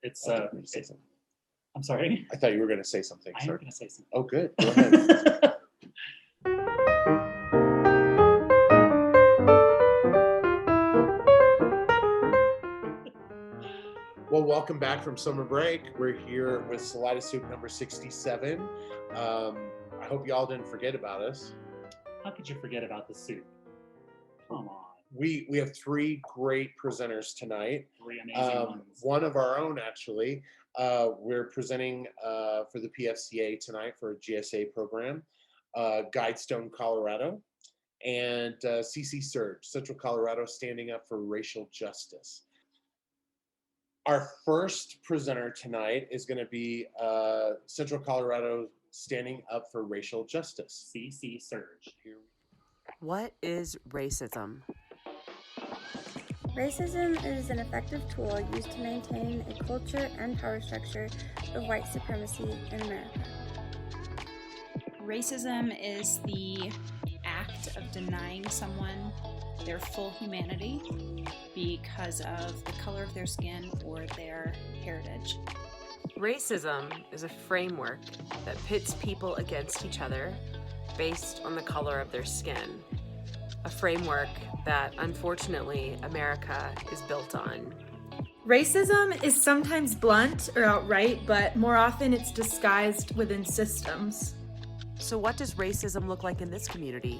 It's I thought you were gonna say something. I'm sorry. I thought you were going to say something. I am going to say something. Oh, good. Go ahead. Well, welcome back from summer break. We're here with Salida Soup number 67. I hope y'all didn't forget about us. How could you forget about the soup? Come on. We have three great presenters tonight. Three amazing ones. One of our own, actually. We're presenting for the PFCA tonight for a GSA program, Guidestone, Colorado, and CC Surge, Central Colorado, standing up for racial justice. Our first presenter tonight is going to be Central Colorado standing up for racial justice. CC Surge. What is racism? Racism is an effective tool used to maintain a culture and power structure of white supremacy in America. Racism is the act of denying someone their full humanity because of the color of their skin or their heritage. Racism is a framework that pits people against each other based on the color of their skin. A framework that, unfortunately, America is built on. Racism is sometimes blunt or outright, but more often it's disguised within systems. So what does racism look like in this community?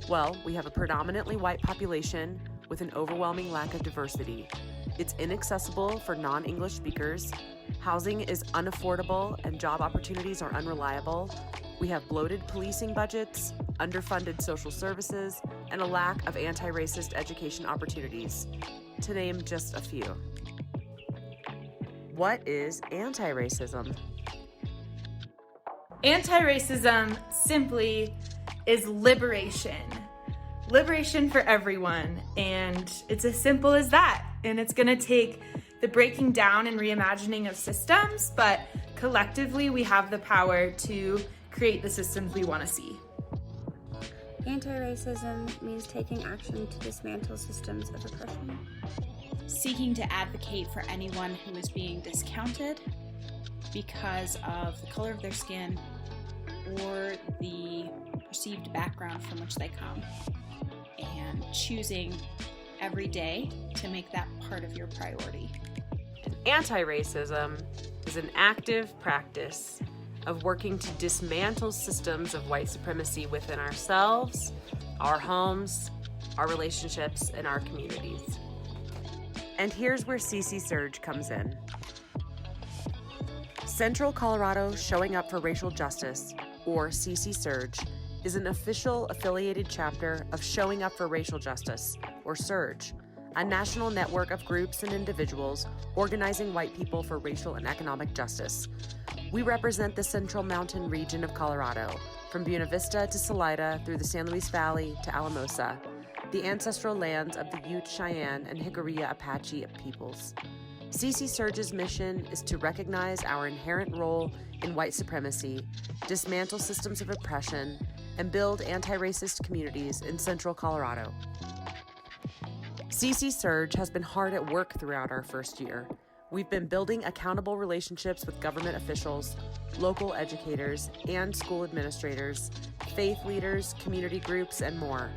Well, we have a predominantly white population with an overwhelming lack of diversity. It's inaccessible for non-English speakers. Housing is unaffordable and job opportunities are unreliable. We have bloated policing budgets, underfunded social services, and a lack of anti-racist education opportunities, to name just a few. What is anti-racism? Anti-racism simply is liberation. Liberation for everyone, and it's as simple as that. And it's gonna take the breaking down and reimagining of systems, but collectively we have the power to create the systems we wanna see. Anti-racism means taking action to dismantle systems of oppression. Seeking to advocate for anyone who is being discounted because of the color of their skin or the perceived background from which they come, and choosing every day to make that part of your priority. Anti-racism is an active practice of working to dismantle systems of white supremacy within ourselves, our homes, our relationships, and our communities. And here's where CC Surge comes in. Central Colorado Showing Up for Racial Justice, or CC Surge, is an official affiliated chapter of Showing Up for Racial Justice, or SURGE, a national network of groups and individuals organizing white people for racial and economic justice. We represent the Central Mountain region of Colorado, from Buena Vista to Salida through the San Luis Valley to Alamosa, the ancestral lands of the Ute, Cheyenne, and Jicarilla Apache peoples. CC Surge's mission is to recognize our inherent role in white supremacy, dismantle systems of oppression, and build anti-racist communities in Central Colorado. CC Surge has been hard at work throughout our first year. We've been building accountable relationships with government officials, local educators, and school administrators, faith leaders, community groups, and more.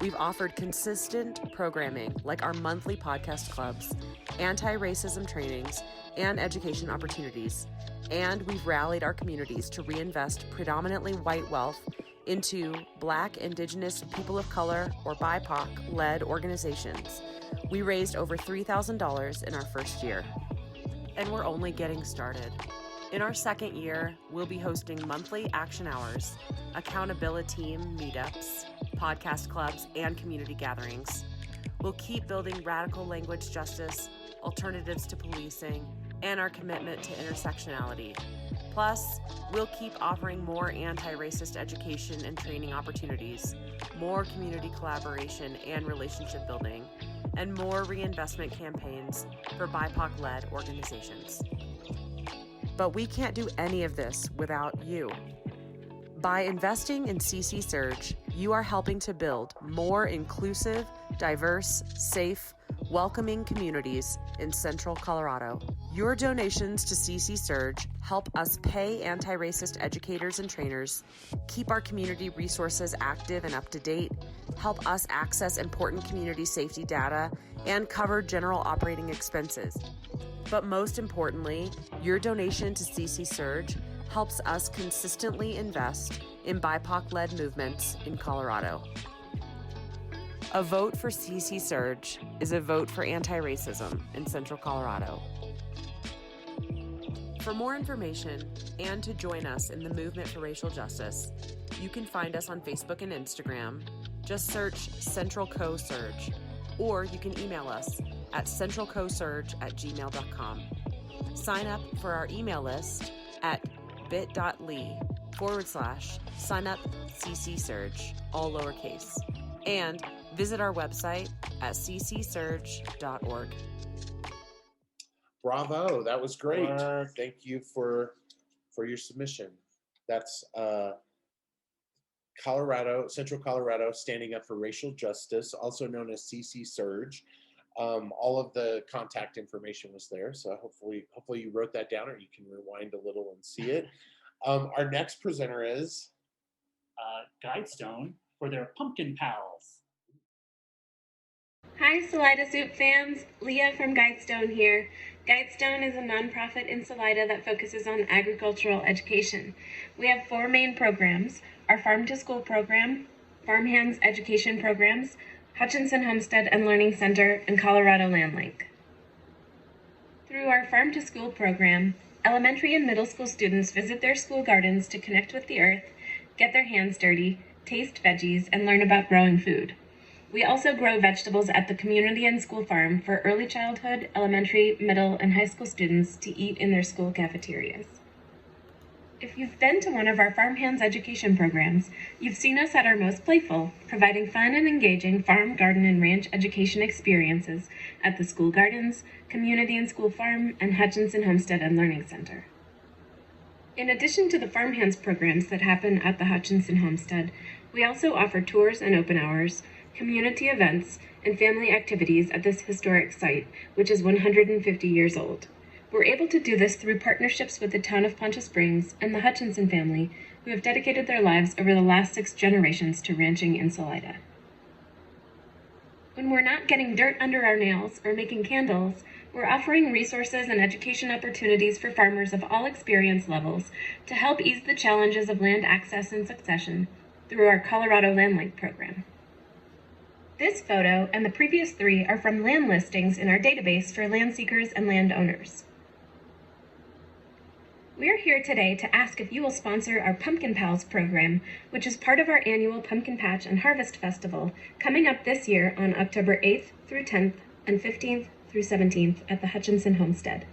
We've offered consistent programming like our monthly podcast clubs, anti-racism trainings, and education opportunities. And we've rallied our communities to reinvest predominantly white wealth into Black, Indigenous, people of color, or BIPOC-led organizations. We raised over $3,000 in our first year. And we're only getting started. In our second year, we'll be hosting monthly action hours, accountability team meetups, podcast clubs, and community gatherings. We'll keep building radical language justice, alternatives to policing, and our commitment to intersectionality. Plus, we'll keep offering more anti-racist education and training opportunities, more community collaboration and relationship building, and more reinvestment campaigns for BIPOC-led organizations. But we can't do any of this without you. By investing in CC Surge, you are helping to build more inclusive, diverse, safe, welcoming communities in Central Colorado. Your donations to CC Surge help us pay anti-racist educators and trainers, keep our community resources active and up to date, help us access important community safety data, and cover general operating expenses. But most importantly, your donation to CC Surge helps us consistently invest in BIPOC-led movements in Colorado. A vote for CC Surge is a vote for anti-racism in Central Colorado. For more information and to join us in the movement for racial justice, you can find us on Facebook and Instagram. Just search Central Co Surge, or you can email us at centralcosurge@gmail.com. Sign up for our email list at bit.ly/sign-up-CC-Surge, all lowercase, and visit our website at ccsurge.org. Bravo, that was great. Work. Thank you for your submission. That's Central Colorado Standing Up for Racial Justice, also known as CC Surge. All of the contact information was there, so hopefully you wrote that down, or you can rewind a little and see it. Our next presenter is Guidestone for their Pumpkin Pals. Hi, Salida Soup fans. Leah from Guidestone here. Guidestone is a nonprofit in Salida that focuses on agricultural education. We have 4 main programs: our Farm to School program, Farmhands education programs, Hutchinson Homestead and Learning Center, and Colorado LandLink. Through our Farm to School program, elementary and middle school students visit their school gardens to connect with the earth, get their hands dirty, taste veggies, and learn about growing food. We also grow vegetables at the community and school farm for early childhood, elementary, middle, and high school students to eat in their school cafeterias. If you've been to one of our Farmhands education programs, you've seen us at our most playful, providing fun and engaging farm, garden, and ranch education experiences at the school gardens, community and school farm, and Hutchinson Homestead and Learning Center. In addition to the Farmhands programs that happen at the Hutchinson Homestead, we also offer tours and open hours, community events, and family activities at this historic site, which is 150 years old. We're able to do this through partnerships with the town of Poncha Springs and the Hutchinson family, who have dedicated their lives over the last 6 generations to ranching in Salida. When we're not getting dirt under our nails or making candles, we're offering resources and education opportunities for farmers of all experience levels to help ease the challenges of land access and succession through our Colorado LandLink program. This photo and the previous 3 are from land listings in our database for land seekers and landowners. We are here today to ask if you will sponsor our Pumpkin Pals program, which is part of our annual Pumpkin Patch and Harvest Festival, coming up this year on October 8th through 10th and 15th through 17th at the Hutchinson Homestead.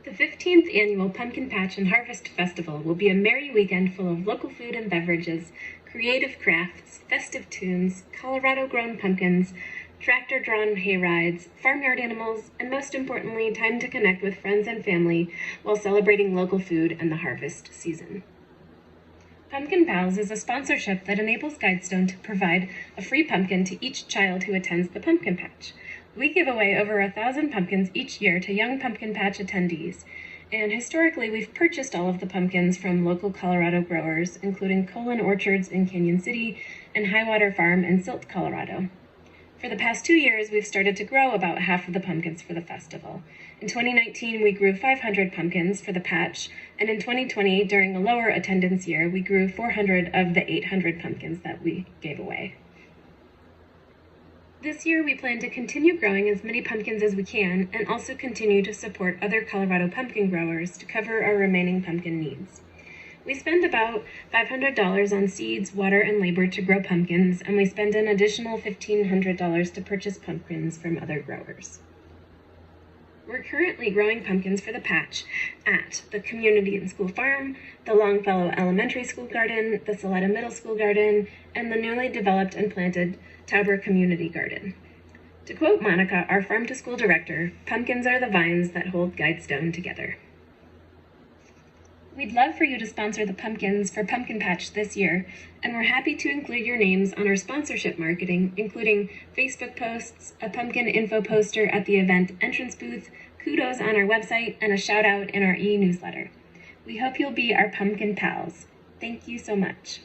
The 15th annual Pumpkin Patch and Harvest Festival will be a merry weekend full of local food and beverages, creative crafts, festive tunes, Colorado-grown pumpkins, tractor-drawn hay rides, farmyard animals, and most importantly, time to connect with friends and family while celebrating local food and the harvest season. Pumpkin Pals is a sponsorship that enables Guidestone to provide a free pumpkin to each child who attends the pumpkin patch. We give away over 1,000 pumpkins each year to young pumpkin patch attendees, and historically we've purchased all of the pumpkins from local Colorado growers, including Colin Orchards in Canyon City and Highwater Farm in Silt, Colorado. For the past 2 years, we've started to grow about half of the pumpkins for the festival. In 2019, we grew 500 pumpkins for the patch, and in 2020, during a lower attendance year, we grew 400 of the 800 pumpkins that we gave away. This year, we plan to continue growing as many pumpkins as we can, and also continue to support other Colorado pumpkin growers to cover our remaining pumpkin needs. We spend about $500 on seeds, water, and labor to grow pumpkins, and we spend an additional $1,500 to purchase pumpkins from other growers. We're currently growing pumpkins for the patch at the Community and School Farm, the Longfellow Elementary School Garden, the Salida Middle School Garden, and the newly developed and planted Tauber Community Garden. To quote Monica, our Farm to School director, pumpkins are the vines that hold Guidestone together. We'd love for you to sponsor the pumpkins for Pumpkin Patch this year, and we're happy to include your names on our sponsorship marketing, including Facebook posts, a pumpkin info poster at the event entrance booth, kudos on our website, and a shout out in our e-newsletter. We hope you'll be our pumpkin pals. Thank you so much.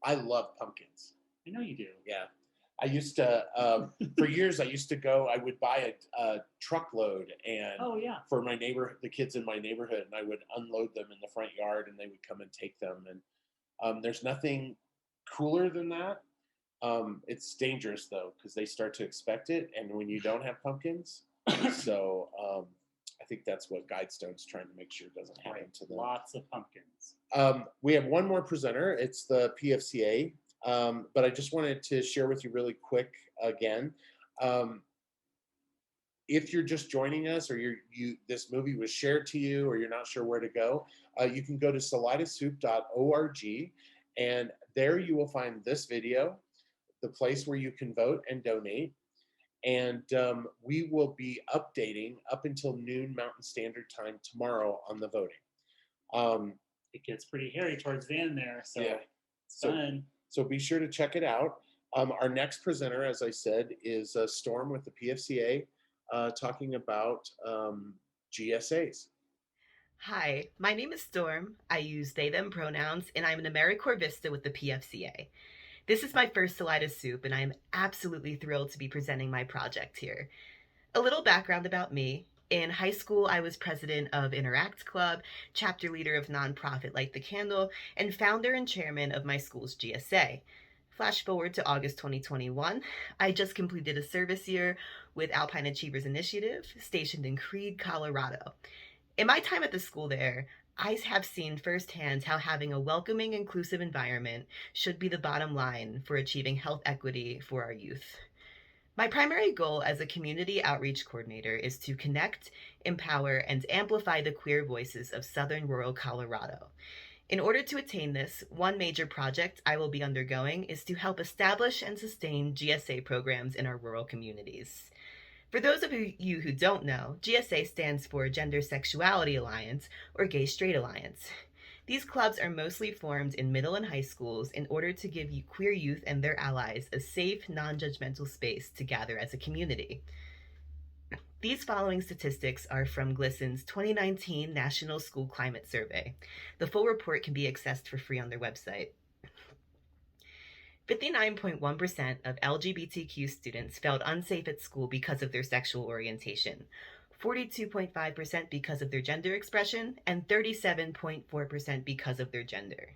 I love pumpkins. I know you do. Yeah. I used to, for years, I used to go, I would buy a truckload and Oh yeah. for my the kids in my neighborhood, and I would unload them in the front yard and they would come and take them. And there's nothing cooler than that. It's dangerous though, because they start to expect it. And when you don't have pumpkins, so I think that's what Guidestone's trying to make sure doesn't happen to them. Lots of pumpkins. We have one more presenter. It's the PFCA. But I just wanted to share with you really quick again. If you're just joining us, or this movie was shared to you, or you're not sure where to go, you can go to salidasoup.org, and there you will find this video, the place where you can vote and donate. And we will be updating up until noon Mountain Standard Time tomorrow on the voting. It gets pretty hairy towards the end there, so Yeah. it's fun. So be sure to check it out. Our next presenter, as I said, is Storm with the PFCA, talking about GSAs. Hi, my name is Storm. I use they, them pronouns, and I'm an AmeriCorps with the PFCA. This is my first Salida Soup, and I am absolutely thrilled to be presenting my project here. A little background about me. In high school, I was president of Interact Club, chapter leader of nonprofit Light the Candle, and founder and chairman of my school's GSA. Flash forward to August 2021, I just completed a service year with Alpine Achievers Initiative, stationed in Creede, Colorado. In my time at the school there, I have seen firsthand how having a welcoming, inclusive environment should be the bottom line for achieving health equity for our youth. My primary goal as a community outreach coordinator is to connect, empower, and amplify the queer voices of southern rural Colorado. In order to attain this, one major project I will be undergoing is to help establish and sustain GSA programs in our rural communities. For those of you who don't know, GSA stands for Gender Sexuality Alliance, or Gay Straight Alliance. These clubs are mostly formed in middle and high schools in order to give queer youth and their allies a safe, non-judgmental space to gather as a community. These following statistics are from GLSEN's 2019 National School Climate Survey. The full report can be accessed for free on their website. 59.1% of LGBTQ students felt unsafe at school because of their sexual orientation, 42.5% because of their gender expression, and 37.4% because of their gender.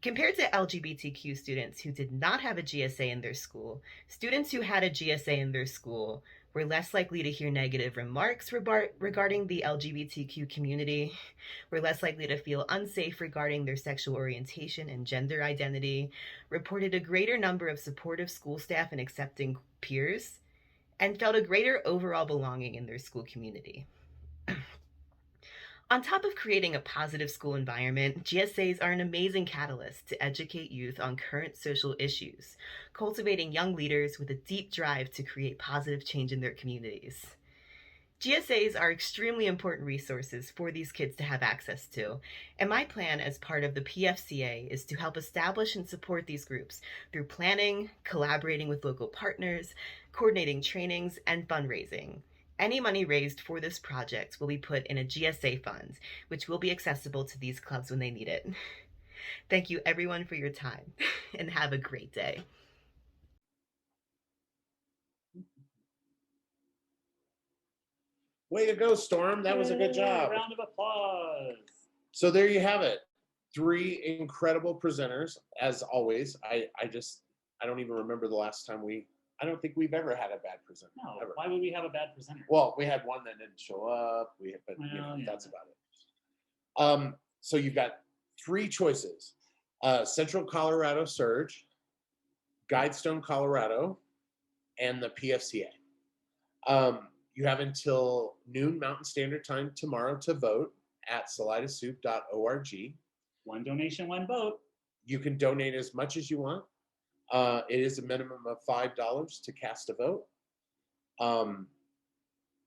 Compared to LGBTQ students who did not have a GSA in their school, students who had a GSA in their school were less likely to hear negative remarks regarding the LGBTQ community, were less likely to feel unsafe regarding their sexual orientation and gender identity, reported a greater number of supportive school staff and accepting peers, and felt a greater overall belonging in their school community. On top of creating a positive school environment, GSAs are an amazing catalyst to educate youth on current social issues, cultivating young leaders with a deep drive to create positive change in their communities. GSAs are extremely important resources for these kids to have access to, and my plan as part of the PFCA is to help establish and support these groups through planning, collaborating with local partners, coordinating trainings, and fundraising. Any money raised for this project will be put in a GSA fund, which will be accessible to these clubs when they need it. Thank you everyone for your time, and have a great day. Way to go, Storm. That was a good job. Round of applause. So there you have it. 3 incredible presenters, as always. I don't even remember the last time I don't think we've ever had a bad presenter. No, ever. why would we have a bad presenter? Well, we had one that didn't show up. That's about it. So you've got 3 choices: Central Colorado Surge, Guidestone, Colorado, and the PFCA. You have until noon Mountain Standard Time tomorrow to vote at salidasoup.org. One donation, one vote. You can donate as much as you want. It is a minimum of $5 to cast a vote.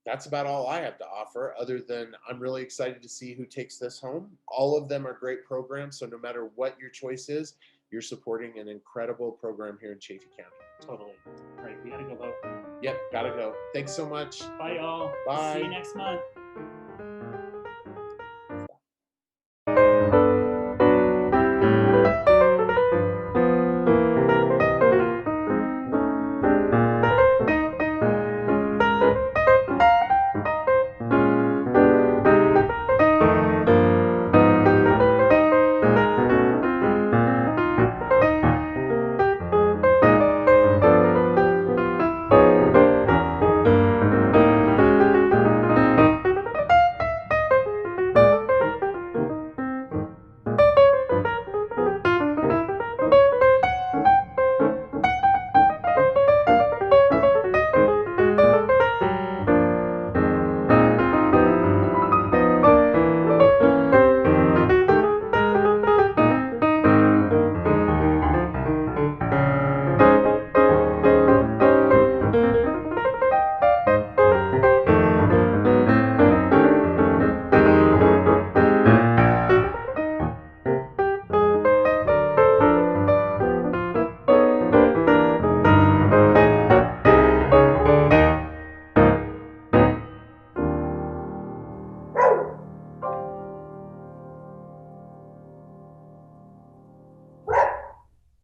That's about all I have to offer, other than I'm really excited to see who takes this home. All of them are great programs, so no matter what your choice is, you're supporting an incredible program here in Chaffey County. Totally. All right, we gotta go vote. Yep, gotta go. Thanks so much. Bye, y'all. Bye. See you next month.